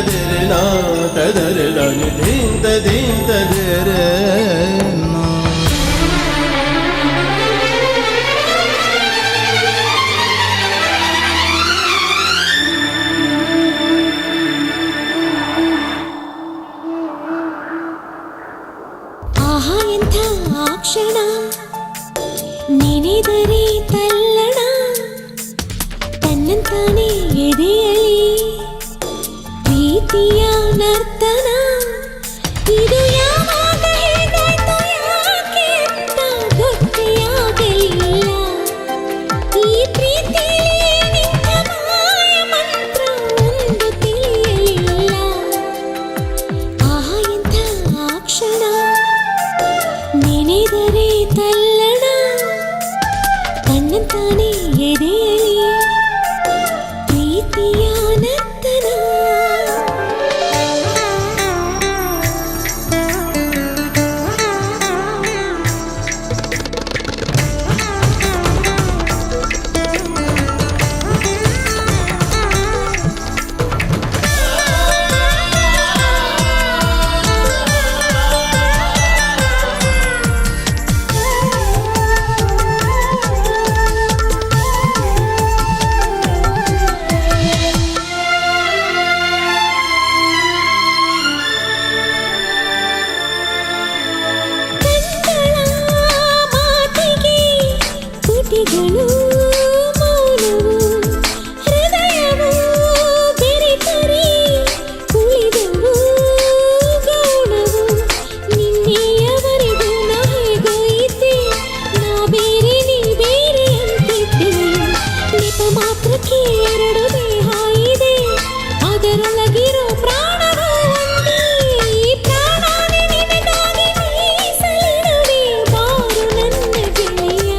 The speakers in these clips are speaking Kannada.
ತದಿರ್ನಾ ತದರ್ದಾನಿ ಧೀಂ ತದಿರ್ನಾ. ಆಹಾ ಎಂಥ ಆ ಕ್ಷಣ ನೆನೆದರೆ ತಲ್ಲಣ ತನ್ನಂತಾನೆ ಎದೆಯಲಿ ಪ್ರೀತಿಯ ನರ್ತನ. ಇದು ಯಾವಾಗ ಹೇಗಾಯ್ತು ಯಾಕೆ ಅಂತ ಗೊತ್ತೇ ಆಗಲಿಲ್ಲ. ಈ ಪ್ರೀತಿಯಲ್ಲಿ ನಿಂತ ಮಾಯ ಮಂತ್ರ ಒಂದು ತಿಳಿಯಲಿಲ್ಲ. ಆಹಾ ಎಂಥ ಆ ಕ್ಷಣ ನೆನೆದರೆ ತಲ್ಲಣ ತನ್ನಂತಾನೆ ಎದೆಯಲಿ ಪ್ರೀತಿಯ ನರ್ತನ. ತುಟಿಗಳು ಮೌನವು ಹೃದಯವು ಬೆರೆತರಿ ಕುಳಿದವು ಗೌಣವು. ನಿನ್ನೆಯವರೆಗೂ ನಾ ಹೇಗೋ ಇದ್ದೆ, ನಾ ಬೇರೆ ನೀ ಬೇರೆ ಅಂತಿದ್ದೆ. ನೆಪ ಮಾತ್ರಕ್ಕೆ ಎರಡು ದೇಹ ಇದೆ, ಅದರೊಳಗಿರೋ ಪ್ರಾಣವೂ ಒಂದೇ. ಈ ಪ್ರಾಣನೇ ನಿನಗಾಗಿ ಮೀಸಲಿಡುವೆ ಬಾರು ನನ್ನ ಗೆಳೆಯ.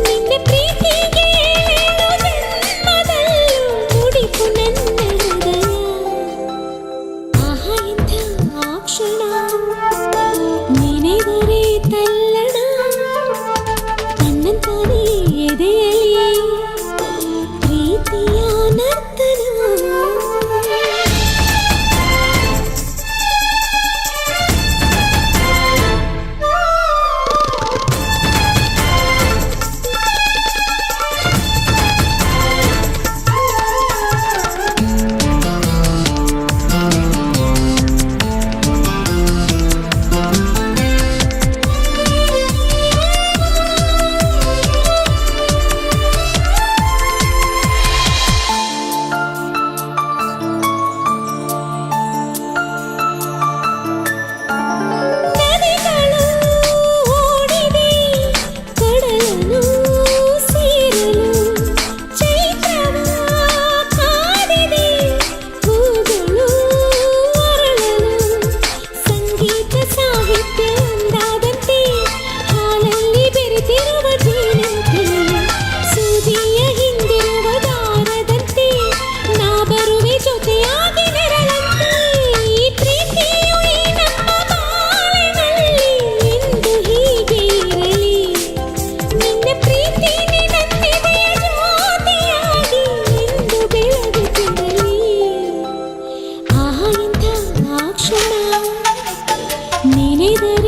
ನಿನ್ನ ಪ್ರೀತಿಗೆ ಏಳು ಜನ್ಮದಲ್ಲೂ ಮುಡಿಪು ನನ್ನ ಹೃದಯ. ಆಹಾ ಎಂಥ ಆ ಕ್ಷಣ ನೆನೆದರೆ ತಲ್ಲಣ ತನ್ನಂತಾನೆ ಎದೆಯಲಿ ಪ್ರೀತಿಯ ನರ್ತನ. ನದಿಗಳು ಓಡಿವೆ ಕಡಲನ್ನು ಸೇರಲು, ಚೈತ್ರವ ಕಾದಿದೆ ಹೂಗಳು ಅರಳಲು. ಸಂಗೀತ ಸಾಹಿತ್ಯ ಒಂದಾದಂತೆ ಹಾಲಲ್ಲಿ ಬೆರೆತಿರುವ ಜೇನಂತೆ, ಸೂಜಿಯ ಹಿಂದಿರುವ ದಾರದಂತೆ ನಾ ಬರುವೆ ಜೊತೆಯಾಗಿ ನೆರಳಂತೆ. ಈ ಪ್ರೀತಿಯು ಈ ನಮ್ಮ ಬಾಳಿನಲ್ಲಿ ಎಂದು ಹೀಗೆ ಇರಲಿ. ನಿನ್ನ ಪ್ರೀತಿ ನನ್ನೆದೆಯ ಜ್ಯೋತಿಯಾಗಿ ಎಂದು ಬೆಳಗುತ್ತಿರಲಿ. ಆಹಾ ಎಂಥ ಆ ಕ್ಷಣ ನೆನೆದರೆ